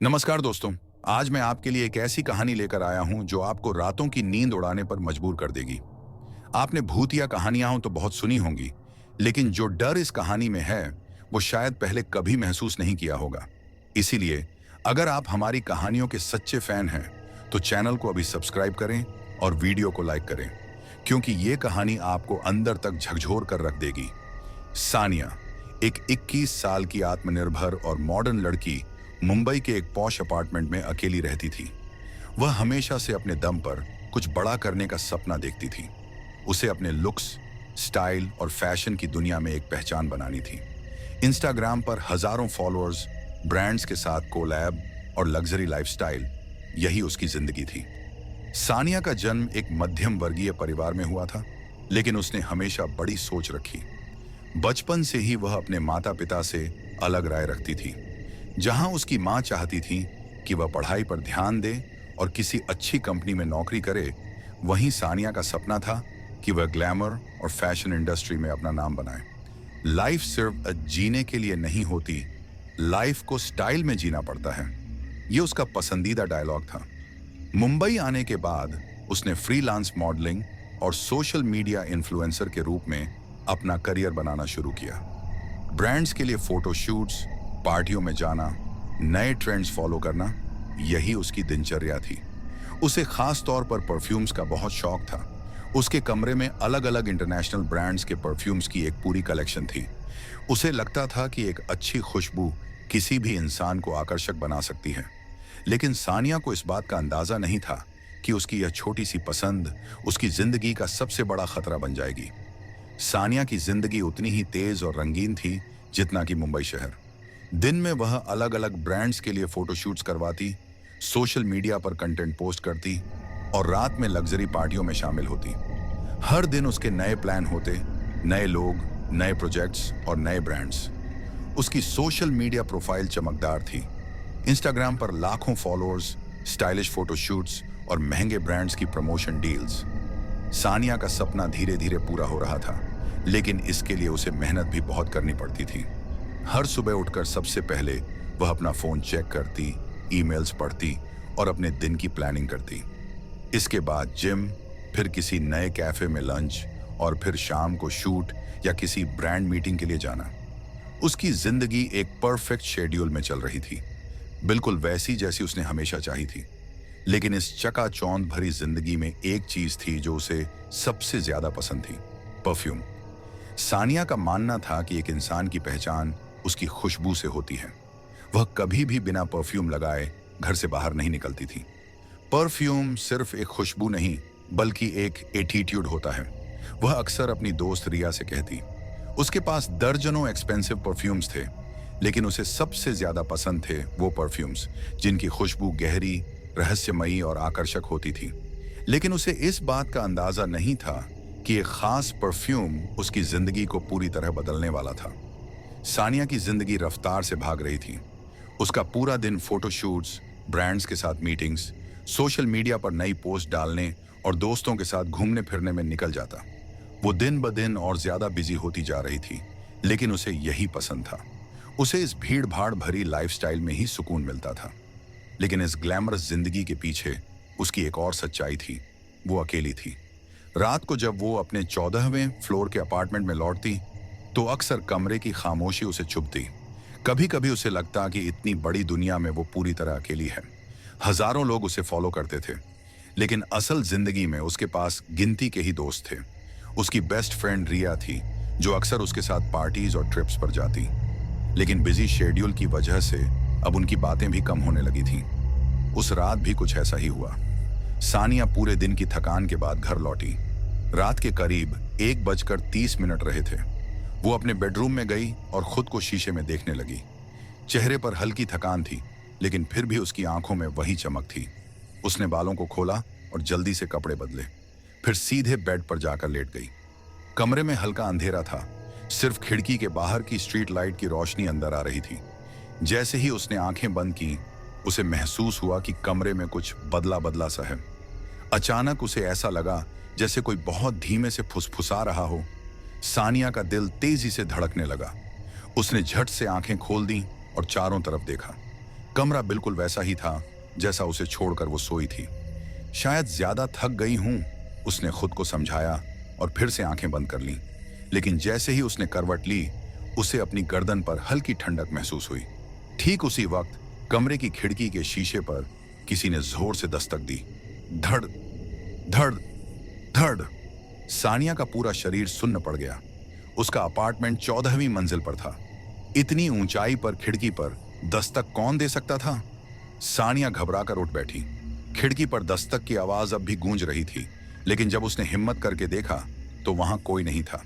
नमस्कार दोस्तों। आज मैं आपके लिए एक ऐसी कहानी लेकर आया हूं जो आपको रातों की नींद उड़ाने पर मजबूर कर देगी। आपने भूतिया कहानियां हो तो बहुत सुनी होंगी, लेकिन जो डर इस कहानी में है वो शायद पहले कभी महसूस नहीं किया होगा। इसीलिए अगर आप हमारी कहानियों के सच्चे फैन हैं तो चैनल को अभी सब्सक्राइब करें और वीडियो को लाइक करें, क्योंकि ये कहानी आपको अंदर तक झकझोर कर रख देगी। सानिया, एक 21 साल की आत्मनिर्भर और मॉडर्न लड़की, मुंबई के एक पॉश अपार्टमेंट में अकेली रहती थी। वह हमेशा से अपने दम पर कुछ बड़ा करने का सपना देखती थी। उसे अपने लुक्स, स्टाइल और फैशन की दुनिया में एक पहचान बनानी थी। इंस्टाग्राम पर हजारों फॉलोअर्स, ब्रांड्स के साथ कोलैब और लग्जरी लाइफस्टाइल, यही उसकी जिंदगी थी। सानिया का जन्म एक मध्यम वर्गीय परिवार में हुआ था, लेकिन उसने हमेशा बड़ी सोच रखी। बचपन से ही वह अपने माता पिता से अलग राय रखती थी। जहां उसकी मां चाहती थी कि वह पढ़ाई पर ध्यान दे और किसी अच्छी कंपनी में नौकरी करे, वहीं सानिया का सपना था कि वह ग्लैमर और फैशन इंडस्ट्री में अपना नाम बनाए। लाइफ सिर्फ जीने के लिए नहीं होती, लाइफ को स्टाइल में जीना पड़ता है, ये उसका पसंदीदा डायलॉग था। मुंबई आने के बाद उसने फ्रीलांस मॉडलिंग और सोशल मीडिया इन्फ्लुएंसर के रूप में अपना करियर बनाना शुरू किया। ब्रांड्स के लिए फोटोशूट्स, पार्टियों में जाना, नए ट्रेंड्स फॉलो करना, यही उसकी दिनचर्या थी। उसे खास तौर पर परफ्यूम्स का बहुत शौक था। उसके कमरे में अलग अलग इंटरनेशनल ब्रांड्स के परफ्यूम्स की एक पूरी कलेक्शन थी। उसे लगता था कि एक अच्छी खुशबू किसी भी इंसान को आकर्षक बना सकती है। लेकिन सानिया को इस बात का अंदाजा नहीं था कि उसकी यह छोटी सी पसंद उसकी जिंदगी का सबसे बड़ा खतरा बन जाएगी। सानिया की जिंदगी उतनी ही तेज और रंगीन थी जितना कि मुंबई शहर। दिन में वह अलग अलग ब्रांड्स के लिए फोटोशूट्स करवाती, सोशल मीडिया पर कंटेंट पोस्ट करती और रात में लग्जरी पार्टियों में शामिल होती। हर दिन उसके नए प्लान होते, नए लोग, नए प्रोजेक्ट्स और नए ब्रांड्स। उसकी सोशल मीडिया प्रोफाइल चमकदार थी। इंस्टाग्राम पर लाखों फॉलोअर्स, स्टाइलिश फोटोशूट्स और महंगे ब्रांड्स की प्रमोशन डील्स। सानिया का सपना धीरे धीरे पूरा हो रहा था, लेकिन इसके लिए उसे मेहनत भी बहुत करनी पड़ती थी। हर सुबह उठकर सबसे पहले वह अपना फोन चेक करती, ईमेल्स पढ़ती और अपने दिन की प्लानिंग करती। इसके बाद जिम, फिर किसी नए कैफे में लंच और फिर शाम को शूट या किसी ब्रांड मीटिंग के लिए जाना। उसकी जिंदगी एक परफेक्ट शेड्यूल में चल रही थी, बिल्कुल वैसी जैसी उसने हमेशा चाही थी। लेकिन इस चकाचौंध भरी जिंदगी में एक चीज थी जो उसे सबसे ज्यादा पसंद थी, परफ्यूम। सानिया का मानना था कि एक इंसान की पहचान उसकी खुशबू से होती है। वह कभी भी बिना परफ्यूम लगाए घर से बाहर नहीं निकलती थी। परफ्यूम सिर्फ एक खुशबू नहीं, बल्कि एक एटीट्यूड होता है। वह अक्सर अपनी दोस्त रिया से कहती। उसके पास दर्जनों एक्सपेंसिव परफ्यूम्स थे, लेकिन उसे सबसे ज्यादा पसंद थे वो परफ्यूम्स जिनकी खुशबू गहरी, रहस्यमयी और आकर्षक होती थी। लेकिन उसे इस बात का अंदाजा नहीं था कि एक खास परफ्यूम उसकी जिंदगी को पूरी तरह बदलने वाला था। सानिया की जिंदगी रफ्तार से भाग रही थी। उसका पूरा दिन फोटोशूट्स, ब्रांड्स के साथ मीटिंग्स, सोशल मीडिया पर नई पोस्ट डालने और दोस्तों के साथ घूमने फिरने में निकल जाता। वो दिन ब दिन और ज्यादा बिजी होती जा रही थी, लेकिन उसे यही पसंद था। उसे इस भीड़ भाड़ भरी लाइफस्टाइल में ही सुकून मिलता था। लेकिन इस ग्लैमरस जिंदगी के पीछे उसकी एक और सच्चाई थी। वो अकेली थी। रात को जब वो अपने 14वें फ्लोर के अपार्टमेंट में लौटती तो अक्सर कमरे की खामोशी उसे चुभती। कभी कभी उसे लगता कि इतनी बड़ी दुनिया में वो पूरी तरह अकेली है। हजारों लोग उसे फॉलो करते थे, लेकिन असल जिंदगी में उसके पास गिनती के ही दोस्त थे। उसकी बेस्ट फ्रेंड रिया थी, जो अक्सर उसके साथ पार्टीज और ट्रिप्स पर जाती। लेकिन बिजी शेड्यूल की वजह से अब उनकी बातें भी कम होने लगी थीं। उस रात भी कुछ ऐसा ही हुआ। सानिया पूरे दिन की थकान के बाद घर लौटी। रात के करीब 1:30 रहे थे। वो अपने बेडरूम में गई और खुद को शीशे में देखने लगी। चेहरे पर हल्की थकान थी, लेकिन फिर भी उसकी आंखों में वही चमक थी। उसने बालों को खोला और जल्दी से कपड़े बदले, फिर सीधे बेड पर जाकर लेट गई। कमरे में हल्का अंधेरा था, सिर्फ खिड़की के बाहर की स्ट्रीट लाइट की रोशनी अंदर आ रही थी। जैसे ही उसने आंखें बंद की, उसे महसूस हुआ कि कमरे में कुछ बदला बदला सा है। अचानक उसे ऐसा लगा जैसे कोई बहुत धीमे से फुसफुसा रहा हो। सानिया का दिल तेजी से धड़कने लगा। उसने झट से आंखें खोल दी और चारों तरफ देखा। कमरा बिल्कुल वैसा ही था जैसा उसे छोड़कर वो सोई थी। शायद ज्यादा थक गई हूं, उसने खुद को समझाया और फिर से आंखें बंद कर लीं। लेकिन जैसे ही उसने करवट ली, उसे अपनी गर्दन पर हल्की ठंडक महसूस हुई। ठीक उसी वक्त कमरे की खिड़की के शीशे पर किसी ने जोर से दस्तक दी। धड़ धड़ धड़। सानिया का पूरा शरीर सुन्न पड़ गया। उसका अपार्टमेंट 14वीं मंजिल पर था। इतनी ऊंचाई पर खिड़की पर दस्तक कौन दे सकता था? सानिया घबराकर उठ बैठी। खिड़की पर दस्तक की आवाज अब भी गूंज रही थी, लेकिन जब उसने हिम्मत करके देखा तो वहां कोई नहीं था।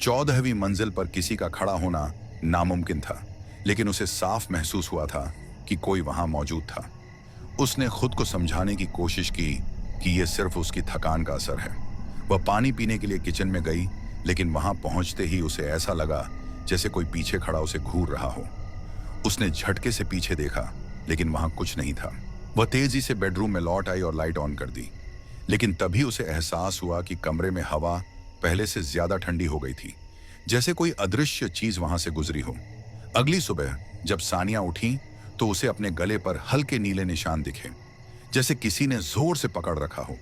14वीं मंजिल पर किसी का खड़ा होना नामुमकिन था, लेकिन उसे साफ महसूस हुआ था कि कोई वहां मौजूद था। उसने खुद को समझाने की कोशिश की कि यह सिर्फ उसकी थकान का असर है। वह पानी पीने के लिए किचन में गई, लेकिन वहां पहुंचते ही उसे ऐसा लगा जैसे कोई पीछे खड़ा उसे घूर रहा हो। उसने झटके से पीछे देखा, लेकिन वहां कुछ नहीं था। वह तेजी से बेडरूम में लौट आई और लाइट ऑन कर दी, लेकिन तभी उसे एहसास हुआ कि कमरे में हवा पहले से ज्यादा ठंडी हो गई थी, जैसे कोई अदृश्य चीज वहां से गुजरी हो। अगली सुबह जब सानिया उठी तो उसे अपने गले पर हल्के नीले निशान दिखे, जैसे किसी ने जोर से पकड़ रखा हो।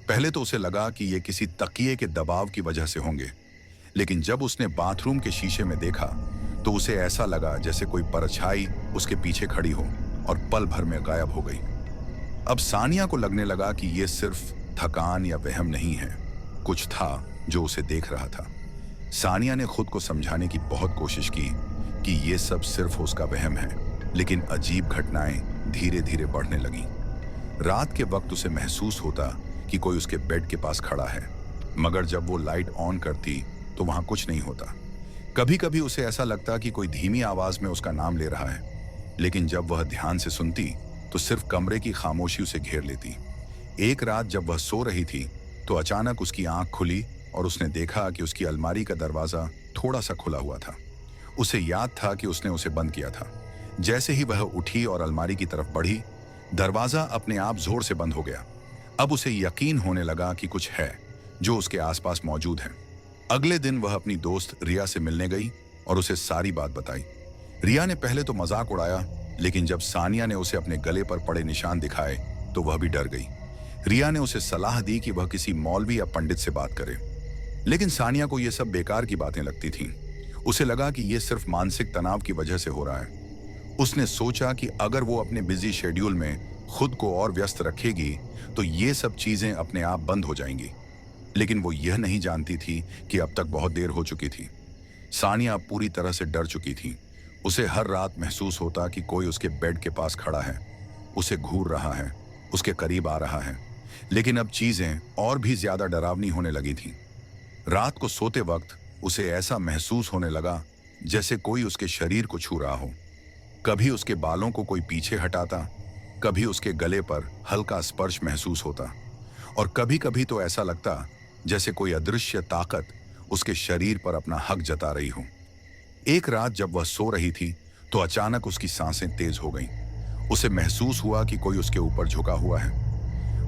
पहले तो उसे लगा कि ये किसी तकिए के दबाव की वजह से होंगे, लेकिन जब उसने बाथरूम के शीशे में देखा तो उसे ऐसा लगा जैसे कोई परछाई उसके पीछे खड़ी हो और पल भर में गायब हो गई। अब सानिया को लगने लगा कि यह सिर्फ थकान या वहम नहीं है, कुछ था जो उसे देख रहा था। सानिया ने खुद को समझाने की बहुत कोशिश की कि यह सब सिर्फ उसका वहम है, लेकिन अजीब घटनाएं धीरे धीरे बढ़ने लगीं। रात के वक्त उसे महसूस होता कि कोई उसके बेड के पास खड़ा है, मगर जब वो लाइट ऑन करती तो वहां कुछ नहीं होता। कभी कभी उसे ऐसा लगता कि कोई धीमी आवाज में उसका नाम ले रहा है, लेकिन जब वह ध्यान से सुनती तो सिर्फ कमरे की खामोशी उसे घेर लेती। एक रात जब वह सो रही थी तो अचानक उसकी आंख खुली और उसने देखा कि उसकी अलमारी का दरवाजा थोड़ा सा खुला हुआ था। उसे याद था कि उसने उसे बंद किया था। जैसे ही वह उठी और अलमारी की तरफ बढ़ी, दरवाजा अपने आप जोर से बंद हो गया। अब उसे यकीन होने लगा कि कुछ है जो उसके आसपास मौजूद है। अगले दिन वह अपनी दोस्त रिया से मिलने गई और उसे सारी बात बताई। रिया ने पहले तो मजाक उड़ाया, लेकिन जब सानिया ने उसे अपने गले पर पड़े निशान दिखाए तो वह भी डर गई। रिया ने उसे सलाह दी कि वह किसी मौलवी या पंडित से बात करे, लेकिन सानिया को यह सब बेकार की बातें लगती थीं। उसे लगा कि यह सिर्फ मानसिक तनाव की वजह से हो रहा है। उसने सोचा कि अगर वो अपने बिजी शेड्यूल में खुद को और व्यस्त रखेगी तो ये सब चीजें अपने आप बंद हो जाएंगी। लेकिन वो यह नहीं जानती थी कि अब तक बहुत देर हो चुकी थी। सानिया अब पूरी तरह से डर चुकी थी। उसे हर रात महसूस होता कि कोई उसके बेड के पास खड़ा है, उसे घूर रहा है, उसके करीब आ रहा है। लेकिन अब चीजें और भी ज्यादा डरावनी होने लगी थीं। रात को सोते वक्त उसे ऐसा महसूस होने लगा जैसे कोई उसके शरीर को छू रहा हो। कभी उसके बालों को कोई पीछे हटाता, कभी उसके गले पर हल्का स्पर्श महसूस होता, और कभी कभी तो ऐसा लगता जैसे कोई अदृश्य ताकत उसके शरीर पर अपना हक जता रही हो। एक रात जब वह सो रही थी तो अचानक उसकी सांसें तेज हो गईं। उसे महसूस हुआ कि कोई उसके ऊपर झुका हुआ है।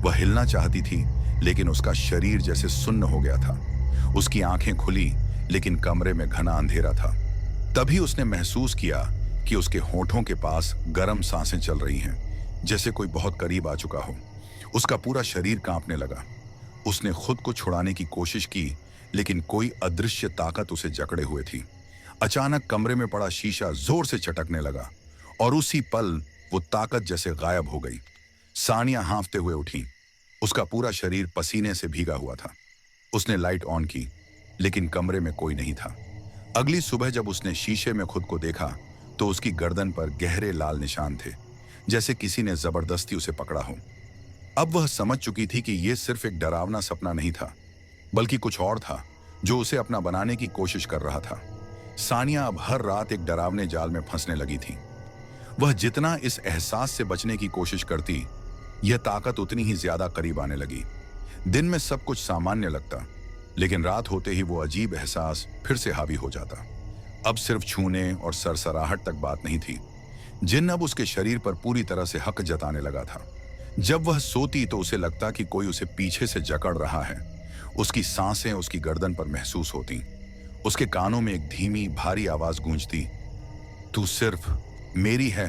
वह हिलना चाहती थी, लेकिन उसका शरीर जैसे सुन्न हो गया था। उसकी आंखें खुली, लेकिन कमरे में घना अंधेरा था। तभी उसने महसूस किया कि उसके होठों के पास गर्म सांसें चल रही हैं, जैसे कोई बहुत करीब आ चुका हो। उसका पूरा शरीर कांपने लगा। उसने खुद को छुड़ाने की कोशिश की, लेकिन कोई अदृश्य ताकत उसे जकड़े हुए थी। अचानक कमरे में पड़ा शीशा जोर से चटकने लगा और उसी पल वो ताकत जैसे गायब हो गई। सानिया हांफते हुए उठी। उसका पूरा शरीर पसीने से भीगा हुआ था। उसने लाइट ऑन की, लेकिन कमरे में कोई नहीं था। अगली सुबह जब उसने शीशे में खुद को देखा तो उसकी गर्दन पर गहरे लाल निशान थे, जैसे किसी ने जबरदस्ती उसे पकड़ा हो। अब वह समझ चुकी थी कि यह सिर्फ एक डरावना सपना नहीं था, बल्कि कुछ और था जो उसे अपना बनाने की कोशिश कर रहा था। सानिया अब हर रात एक डरावने जाल में फंसने लगी थी। वह जितना इस एहसास से बचने की कोशिश करती, यह ताकत उतनी ही ज्यादा करीब आने लगी। दिन में सब कुछ सामान्य लगता, लेकिन रात होते ही वो अजीब एहसास फिर से हावी हो जाता। अब सिर्फ छूने और सरसराहट तक बात नहीं थी। जिन्न अब उसके शरीर पर पूरी तरह से हक जताने लगा था। जब वह सोती तो उसे लगता कि कोई उसे पीछे से जकड़ रहा है। उसकी सांसें उसकी गर्दन पर महसूस होती। उसके कानों में एक धीमी भारी आवाज गूंजती, तू सिर्फ मेरी है,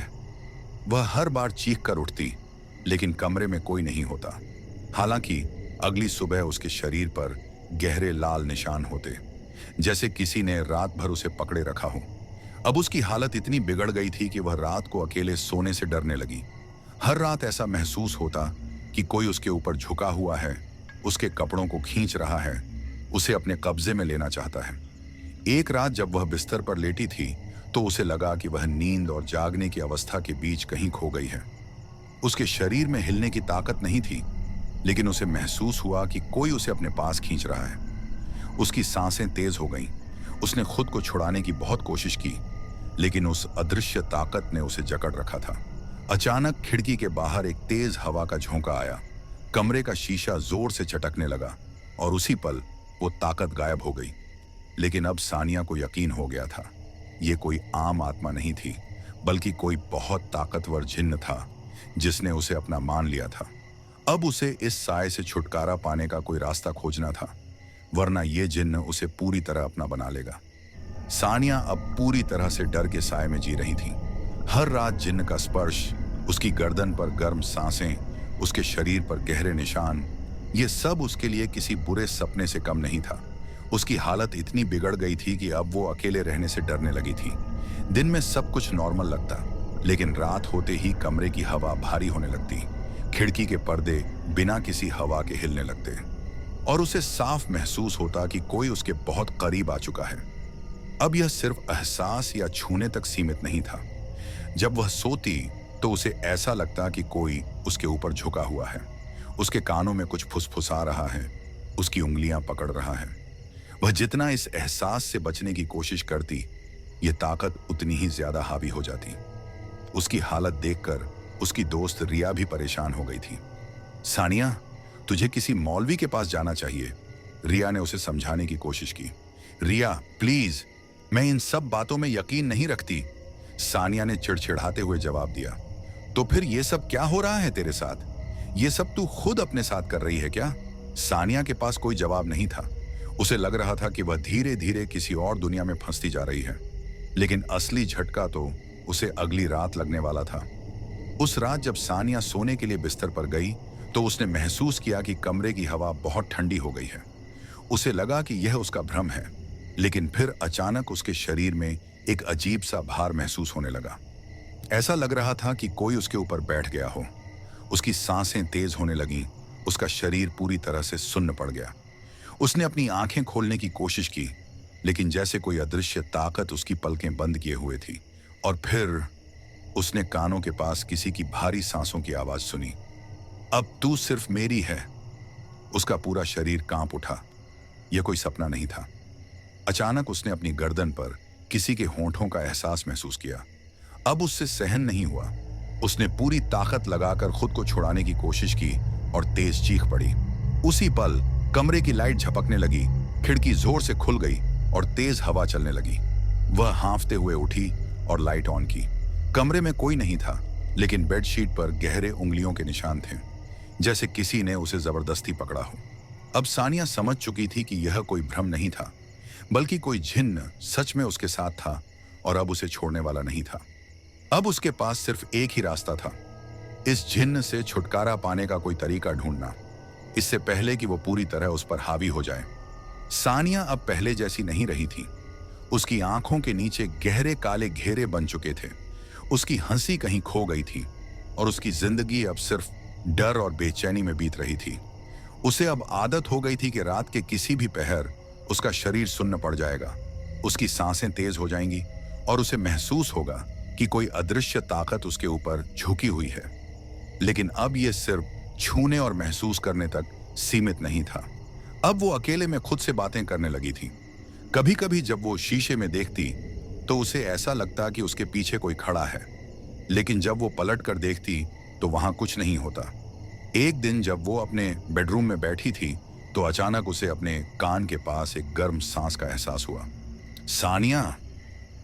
वह हर बार चीख कर उठती, लेकिन कमरे में कोई नहीं होता। हालांकि अगली सुबह उसके शरीर पर गहरे लाल निशान होते, जैसे किसी ने रात भर उसे पकड़े रखा हो। अब उसकी हालत इतनी बिगड़ गई थी कि वह रात को अकेले सोने से डरने लगी। हर रात ऐसा महसूस होता कि कोई उसके ऊपर झुका हुआ है, उसके कपड़ों को खींच रहा है, उसे अपने कब्जे में लेना चाहता है। एक रात जब वह बिस्तर पर लेटी थी तो उसे लगा कि वह नींद और जागने की अवस्था के बीच कहीं खो गई है। उसके शरीर में हिलने की ताकत नहीं थी, लेकिन उसे महसूस हुआ कि कोई उसे अपने पास खींच रहा है। उसकी सांसें तेज हो गईं। उसने खुद को छुड़ाने की बहुत कोशिश की, लेकिन उस अदृश्य ताकत ने उसे जकड़ रखा था। अचानक खिड़की के बाहर एक तेज हवा का झोंका आया। कमरे का शीशा जोर से चटकने लगा और उसी पल वो ताकत गायब हो गई। लेकिन अब सानिया को यकीन हो गया था, ये कोई आम आत्मा नहीं थी, बल्कि कोई बहुत ताकतवर जिन्न था जिसने उसे अपना मान लिया था। अब उसे इस साए से छुटकारा पाने का कोई रास्ता खोजना था, वरना ये जिन्न उसे पूरी तरह अपना बना लेगा। सानिया अब पूरी तरह से डर के साए में जी रही थी। हर रात जिन्न का स्पर्श, उसकी गर्दन पर गर्म सांसें, उसके शरीर पर गहरे निशान, ये सब उसके लिए किसी बुरे सपने से कम नहीं था। उसकी हालत इतनी बिगड़ गई थी कि अब वो अकेले रहने से डरने लगी थी। दिन में सब कुछ नॉर्मल लगता, लेकिन रात होते ही कमरे की हवा भारी होने लगती, खिड़की के पर्दे बिना किसी हवा के हिलने लगते और उसे साफ महसूस होता कि कोई उसके बहुत करीब आ चुका है। अब यह सिर्फ एहसास या छूने तक सीमित नहीं था। जब वह सोती तो उसे ऐसा लगता कि कोई उसके ऊपर झुका हुआ है, उसके कानों में कुछ फुसफुसा रहा है, उसकी उंगलियां पकड़ रहा है। वह जितना इस एहसास से बचने की कोशिश करती, ये ताकत उतनी ही ज्यादा हावी हो जाती। उसकी हालत देखकर उसकी दोस्त रिया भी परेशान हो गई थी। सानिया, तुझे किसी मौलवी के पास जाना चाहिए, रिया ने उसे समझाने की कोशिश की। रिया, प्लीज, मैं इन सब बातों में यकीन नहीं रखती, सानिया ने चिड़चिड़ाते हुए जवाब दिया। तो फिर ये सब क्या हो रहा है तेरे साथ? ये सब तू खुद अपने साथ कर रही है क्या? सानिया के पास कोई जवाब नहीं था। उसे लग रहा था कि वह धीरे धीरे किसी और दुनिया में फंसती जा रही है, लेकिन असली झटका तो उसे अगली रात लगने वाला था। उस रात जब सानिया सोने के लिए बिस्तर पर गई तो उसने महसूस किया कि कमरे की हवा बहुत ठंडी हो गई है। उसे लगा कि यह उसका भ्रम है, लेकिन फिर अचानक उसके शरीर में एक अजीब सा भार महसूस होने लगा। ऐसा लग रहा था कि कोई उसके ऊपर बैठ गया हो। उसकी सांसें तेज होने लगीं, उसका शरीर पूरी तरह से सुन्न पड़ गया। उसने अपनी आंखें खोलने की कोशिश की, लेकिन जैसे कोई अदृश्य ताकत उसकी पलकें बंद किए हुए थी। और फिर उसने कानों के पास किसी की भारी सांसों की आवाज सुनी। अब तू सिर्फ मेरी है। उसका पूरा शरीर कांप उठा। यह कोई सपना नहीं था। अचानक उसने अपनी गर्दन पर किसी के होंठों का एहसास महसूस किया। अब उससे सहन नहीं हुआ। उसने पूरी ताकत लगाकर खुद को छुड़ाने की कोशिश की और तेज चीख पड़ी। उसी पल कमरे की लाइट झपकने लगी, खिड़की जोर से खुल गई और तेज हवा चलने लगी। वह हांफते हुए उठी और लाइट ऑन की। कमरे में कोई नहीं था, लेकिन बेडशीट पर गहरे उंगलियों के निशान थे, जैसे किसी ने उसे जबरदस्ती पकड़ा हो। अब सानिया समझ चुकी थी कि यह कोई भ्रम नहीं था, बल्कि कोई जिन्न सच में उसके साथ था और अब उसे छोड़ने वाला नहीं था। अब उसके पास सिर्फ एक ही रास्ता था, इस जिन्न से छुटकारा पाने का कोई तरीका ढूंढना, इससे पहले कि वो पूरी तरह उस पर हावी हो जाए। सानिया अब पहले जैसी नहीं रही थी। उसकी आंखों के नीचे गहरे काले घेरे बन चुके थे। उसकी हंसी कहीं खो गई थी और उसकी जिंदगी अब सिर्फ डर और बेचैनी में बीत रही थी। उसे अब आदत हो गई थी कि रात के किसी भी पहर उसका शरीर सुन्न पड़ जाएगा, उसकी सांसें तेज हो जाएंगी और उसे महसूस होगा कि कोई अदृश्य ताकत उसके ऊपर झुकी हुई है। लेकिन अब यह सिर्फ छूने और महसूस करने तक सीमित नहीं था। अब वो अकेले में खुद से बातें करने लगी थी। कभी कभी जब वो शीशे में देखती तो उसे ऐसा लगता कि उसके पीछे कोई खड़ा है, लेकिन जब वो पलट कर देखती तो वहां कुछ नहीं होता। एक दिन जब वो अपने बेडरूम में बैठी थी तो अचानक उसे अपने कान के पास एक गर्म सांस का एहसास हुआ। सानिया,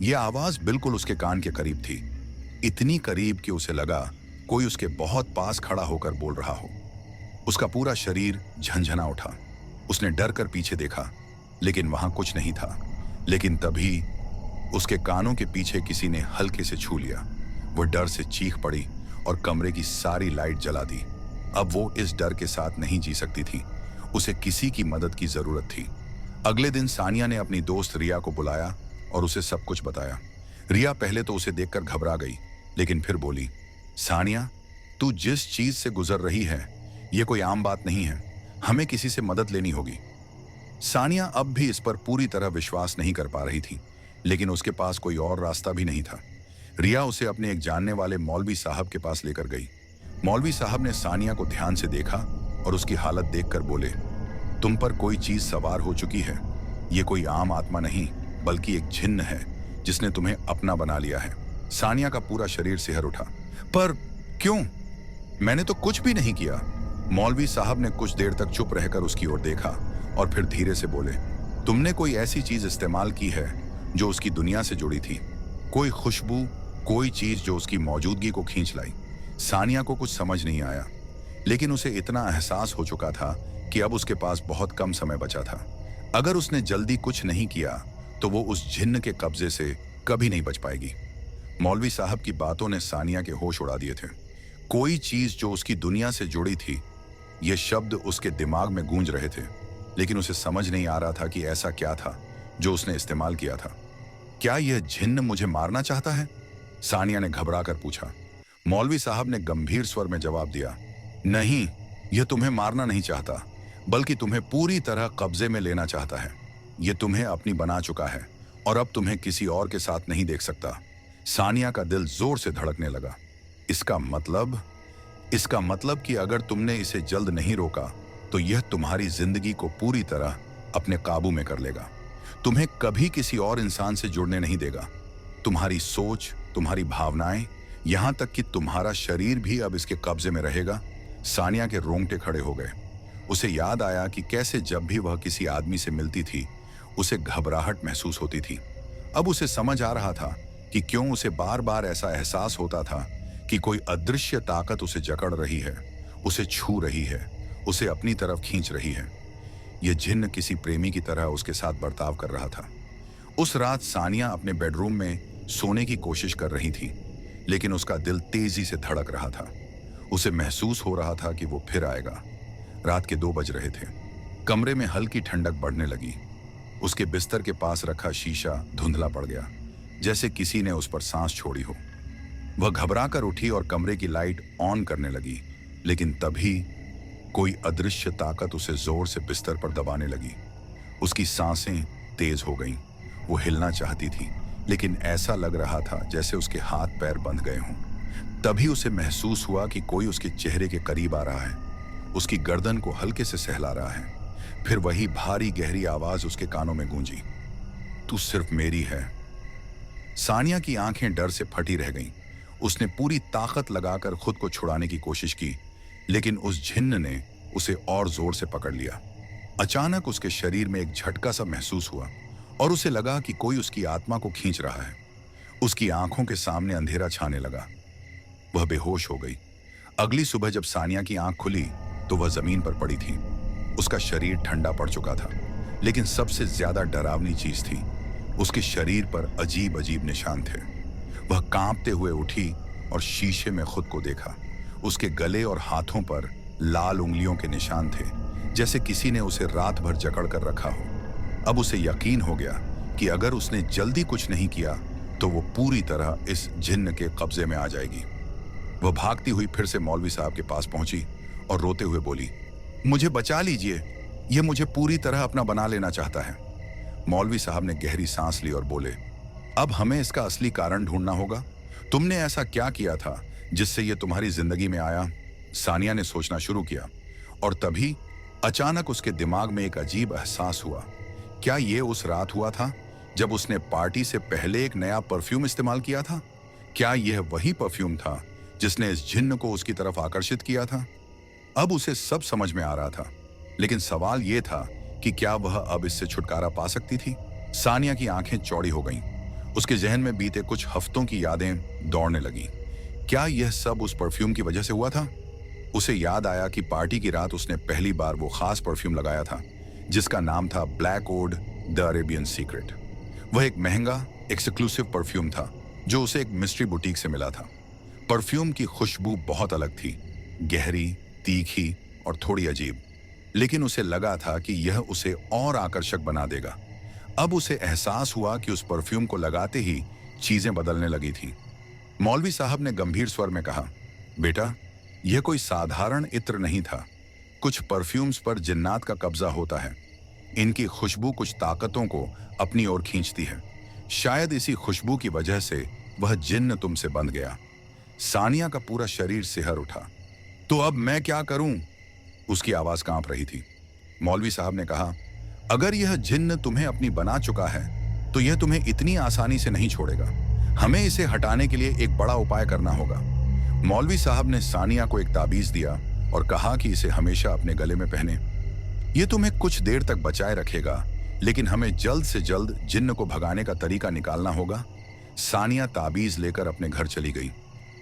यह आवाज बिल्कुल उसके कान के करीब थी, इतनी करीब कि उसे लगा कोई उसके बहुत पास खड़ा होकर बोल रहा हो। उसका पूरा शरीर झंझना उठा। उसने डर कर पीछे देखा, लेकिन वहां कुछ नहीं था। लेकिन तभी उसके कानों के पीछे किसी ने हल्के से छू लिया। वह डर से चीख पड़ी और कमरे की सारी लाइट जला दी। अब वो इस डर के साथ नहीं जी सकती थी। उसे किसी की मदद की जरूरत थी। अगले दिन सानिया ने अपनी दोस्त रिया को बुलाया और उसे सब कुछ बताया। रिया पहले तो उसे देखकर घबरा गई, लेकिन फिर बोली, सानिया, तू जिस चीज से गुजर रही है ये कोई आम बात नहीं है। हमें किसी से मदद लेनी होगी। सानिया अब भी इस पर पूरी तरह विश्वास नहीं कर पा रही थी, लेकिन उसके पास कोई और रास्ता भी नहीं था। रिया उसे अपने एक जानने वाले मौलवी साहब के पास लेकर गई। मौलवी साहब ने सानिया को ध्यान से देखा और उसकी हालत देखकर बोले, तुम पर कोई चीज सवार हो चुकी है। ये कोई आम आत्मा नहीं, बल्कि एक जिन्न है जिसने तुम्हें अपना बना लिया है। सानिया का पूरा शरीर सिहर उठा। पर क्यों? मैंने तो कुछ भी नहीं किया। मौलवी साहब ने कुछ देर तक चुप रहकर उसकी ओर देखा और फिर धीरे से बोले, तुमने कोई ऐसी चीज इस्तेमाल की है जो उसकी दुनिया से जुड़ी थी। कोई खुशबू, कोई चीज जो उसकी मौजूदगी को खींच लाई। सानिया को कुछ समझ नहीं आया, लेकिन उसे इतना एहसास हो चुका था कि अब उसके पास बहुत कम समय बचा था। अगर उसने जल्दी कुछ नहीं किया तो वो उस जिन्न के कब्जे से कभी नहीं बच पाएगी। मौलवी साहब की बातों ने सानिया के होश उड़ा दिए थे। कोई चीज जो उसकी दुनिया से जुड़ी थी, ये शब्द उसके दिमाग में गूंज रहे थे, लेकिन उसे समझ नहीं आ रहा था कि ऐसा क्या था जो उसने इस्तेमाल किया था। क्या यह जिन्न मुझे मारना चाहता है? सानिया ने घबरा कर पूछा। मौलवी साहब ने गंभीर स्वर में जवाब दिया, नहीं, यह तुम्हें मारना नहीं चाहता, बल्कि तुम्हें पूरी तरह कब्जे में लेना चाहता है। यह तुम्हें अपनी बना चुका है और अब तुम्हें किसी और के साथ नहीं देख सकता। सानिया का दिल जोर से धड़कने लगा। इसका मतलब कि अगर तुमने इसे जल्द नहीं रोका तो यह तुम्हारी जिंदगी को पूरी तरह अपने काबू में कर लेगा। तुम्हें कभी किसी और इंसान से जुड़ने नहीं देगा। तुम्हारी सोच, तुम्हारी भावनाएं, यहां तक कि तुम्हारा शरीर भी अब इसके कब्जे में रहेगा। सानिया के रोंगटे खड़े हो गए। उसे याद आया कि कैसे जब भी वह किसी आदमी से मिलती थी उसे घबराहट महसूस होती थी। अब उसे समझ आ रहा था कि क्यों उसे बार बार ऐसा एहसास होता था कि कोई अदृश्य ताकत उसे जकड़ रही है, उसे छू रही है, उसे अपनी तरफ खींच रही है। यह जिन्न किसी प्रेमी की तरह उसके साथ बर्ताव कर रहा था। उस रात सानिया अपने बेडरूम में सोने की कोशिश कर रही थी, लेकिन उसका दिल तेजी से धड़क रहा था। उसे महसूस हो रहा था कि वो फिर आएगा। रात के 2 बज रहे थे। कमरे में हल्की ठंडक बढ़ने लगी। उसके बिस्तर के पास रखा शीशा धुंधला पड़ गया, जैसे किसी ने उस पर सांस छोड़ी हो। वह घबरा कर उठी और कमरे की लाइट ऑन करने लगी, लेकिन तभी कोई अदृश्य ताकत उसे जोर से बिस्तर पर दबाने लगी। उसकी सांसें तेज हो गईं। वो हिलना चाहती थी, लेकिन ऐसा लग रहा था जैसे उसके हाथ पैर बंध गए हों। तभी उसे महसूस हुआ कि कोई उसके चेहरे के करीब आ रहा है, उसकी गर्दन को हल्के से सहला रहा है। फिर वही भारी गहरी आवाज उसके कानों में गूंजी, तू सिर्फ मेरी है। सानिया की आंखें डर से फटी रह गईं। उसने पूरी ताकत लगाकर खुद को छुड़ाने की कोशिश की, लेकिन उस जिन्न ने उसे और जोर से पकड़ लिया। अचानक उसके शरीर में एक झटका सा महसूस हुआ और उसे लगा कि कोई उसकी आत्मा को खींच रहा है। उसकी आंखों के सामने अंधेरा छाने लगा। वह बेहोश हो गई। अगली सुबह जब सानिया की आंख खुली तो वह जमीन पर पड़ी थी। उसका शरीर ठंडा पड़ चुका था, लेकिन सबसे ज्यादा डरावनी चीज थी, उसके शरीर पर अजीब अजीब निशान थे। वह कांपते हुए उठी और शीशे में खुद को देखा। उसके गले और हाथों पर लाल उंगलियों के निशान थे, जैसे किसी ने उसे रात भर जकड़ कर रखा हो। अब उसे यकीन हो गया कि अगर उसने जल्दी कुछ नहीं किया तो वो पूरी तरह इस जिन्न के कब्जे में आ जाएगी। वह भागती हुई फिर से मौलवी साहब के पास पहुंची और रोते हुए बोली, मुझे बचा लीजिए, यह मुझे पूरी तरह अपना बना लेना चाहता है। मौलवी साहब ने गहरी सांस ली और बोले, अब हमें इसका असली कारण ढूंढना होगा। तुमने ऐसा क्या किया था जिससे यह तुम्हारी जिंदगी में आया? सानिया ने सोचना शुरू किया और तभी अचानक उसके दिमाग में एक अजीब एहसास हुआ। क्या यह उस रात हुआ था जब उसने पार्टी से पहले एक नया परफ्यूम इस्तेमाल किया था? क्या यह वही परफ्यूम था जिसने इस जिन्न को उसकी तरफ आकर्षित किया था? अब उसे सब समझ में आ रहा था, लेकिन सवाल यह था कि क्या वह अब इससे छुटकारा पा सकती थी? सानिया की आंखें चौड़ी हो गईं। उसके जहन में बीते कुछ हफ्तों की यादें दौड़ने लगीं। क्या यह सब उस परफ्यूम की वजह से हुआ था? उसे याद आया कि पार्टी की रात उसने पहली बार वो खास परफ्यूम लगाया था जिसका नाम था black oud the Arabian secret. वह एक महंगा एक्सक्लूसिव परफ्यूम था जो उसे एक मिस्ट्री बुटीक से मिला था। परफ्यूम की खुशबू बहुत अलग थी, गहरी, तीखी और थोड़ी अजीब। लेकिन उसे लगा था कि यह उसे और आकर्षक बना देगा। अब उसे एहसास हुआ कि उस परफ्यूम को लगाते ही चीजें बदलने लगी थीं। मौलवी साहब ने गंभीर स्वर में कहा, बेटा, यह कोई साधारण इत्र नहीं था। कुछ परफ्यूम्स पर जिन्नात का कब्जा होता है। इनकी खुशबू कुछ ताकतों को अपनी ओर खींचती है। शायद इसी खुशबू की वजह से वह जिन्न तुमसे बंध गया। सानिया का पूरा शरीर सिहर उठा। तो अब मैं क्या करूं? उसकी आवाज कांप रही थी। मौलवी साहब ने कहा, अगर यह जिन्न तुम्हें अपनी बना चुका है तो यह तुम्हें इतनी आसानी से नहीं छोड़ेगा। हमें इसे हटाने के लिए एक बड़ा उपाय करना होगा। मौलवी साहब ने सानिया को एक ताबीज दिया और कहा कि इसे हमेशा अपने गले में पहने। यह तुम्हें कुछ देर तक बचाए रखेगा, लेकिन हमें जल्द से जल्द जिन्न को भगाने का तरीका निकालना होगा। सानिया ताबीज लेकर अपने घर चली गई।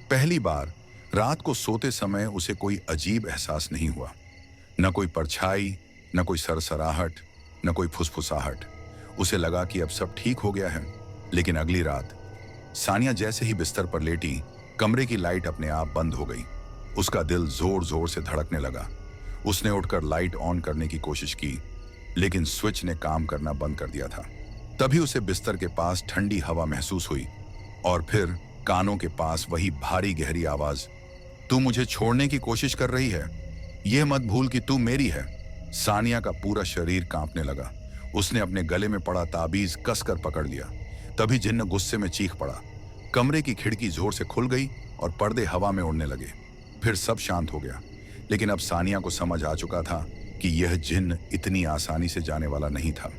पहली बार रात को सोते समय उसे कोई अजीब एहसास नहीं हुआ। न कोई परछाई, न कोई सरसराहट, न कोई फुसफुसाहट। उसे लगा कि अब सब ठीक हो गया है। लेकिन अगली रात सानिया जैसे ही बिस्तर पर लेटी, कमरे की लाइट अपने आप बंद हो गई। उसका दिल जोर जोर से धड़कने लगा। उसने उठकर लाइट ऑन करने की कोशिश की, लेकिन स्विच ने काम करना बंद कर दिया था। तभी उसे बिस्तर के पास ठंडी हवा महसूस हुई और फिर कानों के पास वही भारी गहरी आवाज, तू मुझे छोड़ने की कोशिश कर रही है, यह मत भूल कि तू मेरी है। सानिया का पूरा शरीर कांपने लगा। उसने अपने गले में पड़ा ताबीज कसकर पकड़ लिया। तभी जिन्न गुस्से में चीख पड़ा। कमरे की खिड़की जोर से खुल गई और पर्दे हवा में उड़ने लगे। फिर सब शांत हो गया। लेकिन अब सानिया को समझ आ चुका था कि यह जिन्न इतनी आसानी से जाने वाला नहीं था।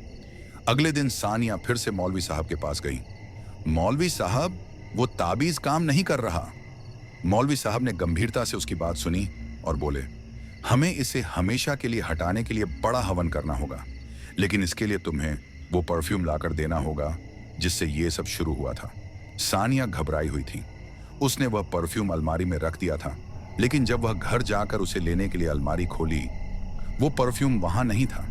अगले दिन सानिया फिर से मौलवी साहब के पास गई। मौलवी साहब, वो ताबीज काम नहीं कर रहा। मौलवी साहब ने गंभीरता से उसकी बात सुनी और बोले, हमें इसे हमेशा के लिए हटाने के लिए बड़ा हवन करना होगा, लेकिन इसके लिए तुम्हें वो परफ्यूम लाकर देना होगा जिससे ये सब शुरू हुआ था। सानिया घबराई हुई थी। उसने वह परफ्यूम अलमारी में रख दिया था, लेकिन जब वह घर जाकर उसे लेने के लिए अलमारी खोली, वो परफ्यूम वहां नहीं था,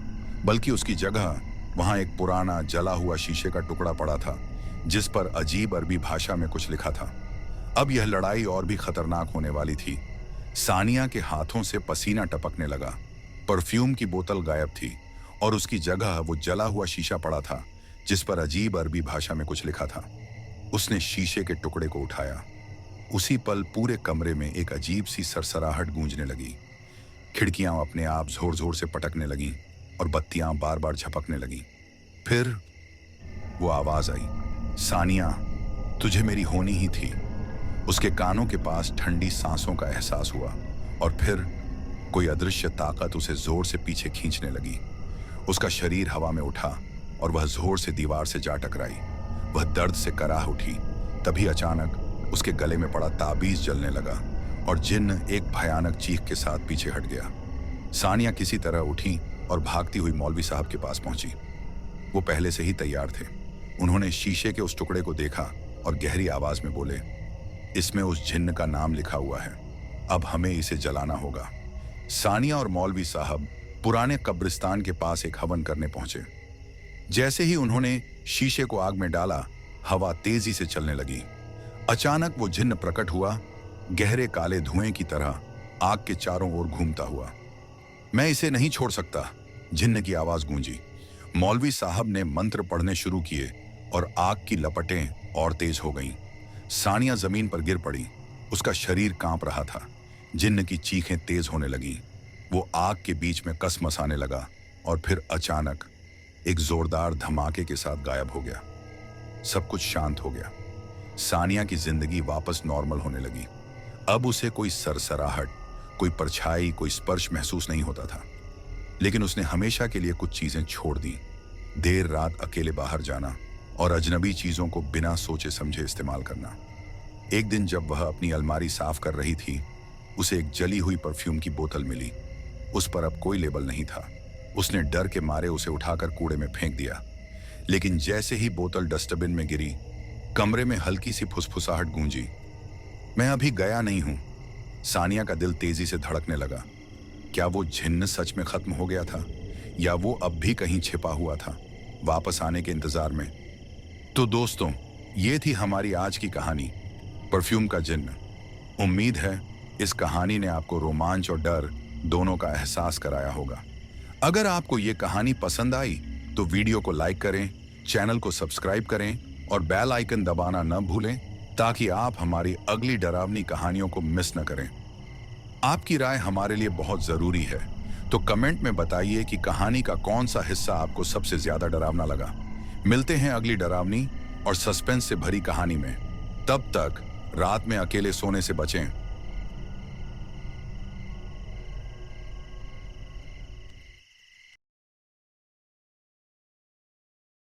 बल्कि उसकी जगह वहां एक पुराना जला हुआ शीशे का टुकड़ा पड़ा था, जिस पर अजीब अरबी भाषा में कुछ लिखा था। अब यह लड़ाई और भी खतरनाक होने वाली थी। सानिया के हाथों से पसीना टपकने लगा। परफ्यूम की बोतल गायब थी और उसकी जगह वो जला हुआ शीशा पड़ा था, जिस पर अजीब अरबी भाषा में कुछ लिखा था। उसने शीशे के टुकड़े को उठाया। उसी पल पूरे कमरे में एक अजीब सी सरसराहट गूंजने लगी। खिड़कियां अपने आप जोर जोर से पटकने लगीं और बत्तियां बार बार झपकने लगीं। फिर वो आवाज आई, सानिया, तुझे मेरी होनी ही थी। उसके कानों के पास ठंडी सांसों का एहसास हुआ और फिर कोई अदृश्य ताकत उसे जोर से पीछे खींचने लगी। उसका शरीर हवा में उठा और वह जोर से दीवार से जा टकराई। वह दर्द से कराह उठी। तभी अचानक उसके गले में पड़ा ताबीज जलने लगा और जिन्न एक भयानक चीख के साथ पीछे हट गया। सानिया किसी तरह उठी और भागती हुई मौलवी साहब के पास पहुंची। वो पहले से ही तैयार थे। उन्होंने शीशे के उस टुकड़े को देखा और गहरी आवाज में बोले, इसमें उस जिन्न का नाम लिखा हुआ है, अब हमें इसे जलाना होगा। सानिया और मौलवी साहब पुराने कब्रिस्तान के पास एक हवन करने पहुंचे। जैसे ही उन्होंने शीशे को आग में डाला, हवा तेजी से चलने लगी। अचानक वो जिन्न प्रकट हुआ, गहरे काले धुएं की तरह आग के चारों ओर घूमता हुआ। मैं इसे नहीं छोड़ सकता, जिन्न की आवाज गूंजी। मौलवी साहब ने मंत्र पढ़ने शुरू किए और आग की लपटें और तेज हो गईं। सानिया जमीन पर गिर पड़ी। उसका शरीर कांप रहा था। जिन्न की चीखें तेज होने लगीं। वो आग के बीच में कसमसाने लगा और फिर अचानक एक जोरदार धमाके के साथ गायब हो गया। सब कुछ शांत हो गया। सानिया की जिंदगी वापस नॉर्मल होने लगी। अब उसे कोई सरसराहट, कोई परछाई, कोई स्पर्श महसूस नहीं होता था। लेकिन उसने हमेशा के लिए कुछ चीजें छोड़ दी। देर रात अकेले बाहर जाना और अजनबी चीजों को बिना सोचे समझे इस्तेमाल करना। एक दिन जब वह अपनी अलमारी साफ कर रही थी, उसे एक जली हुई परफ्यूम की बोतल मिली। उस पर अब कोई लेबल नहीं था। उसने डर के मारे उसे उठाकर कूड़े में फेंक दिया। लेकिन जैसे ही बोतल डस्टबिन में गिरी, कमरे में हल्की सी फुसफुसाहट गूंजी। मैं अभी गया नहीं हूं। सानिया का दिल तेजी से धड़कने लगा। क्या वो जिन्न सच में खत्म हो गया था या वो अब भी कहीं छिपा हुआ था, वापस आने के इंतजार में? तो दोस्तों, ये थी हमारी आज की कहानी, परफ्यूम का जिन्न। उम्मीद है इस कहानी ने आपको रोमांच और डर दोनों का एहसास कराया होगा। अगर आपको ये कहानी पसंद आई तो वीडियो को लाइक करें, चैनल को सब्सक्राइब करें और बेल आइकन दबाना न भूलें ताकि आप हमारी अगली डरावनी कहानियों को मिस न करें। आपकी राय हमारे लिए बहुत जरूरी है, तो कमेंट में बताइए कि कहानी का कौन सा हिस्सा आपको सबसे ज्यादा डरावना लगा। मिलते हैं अगली डरावनी और सस्पेंस से भरी कहानी में। तब तक रात में अकेले सोने से बचें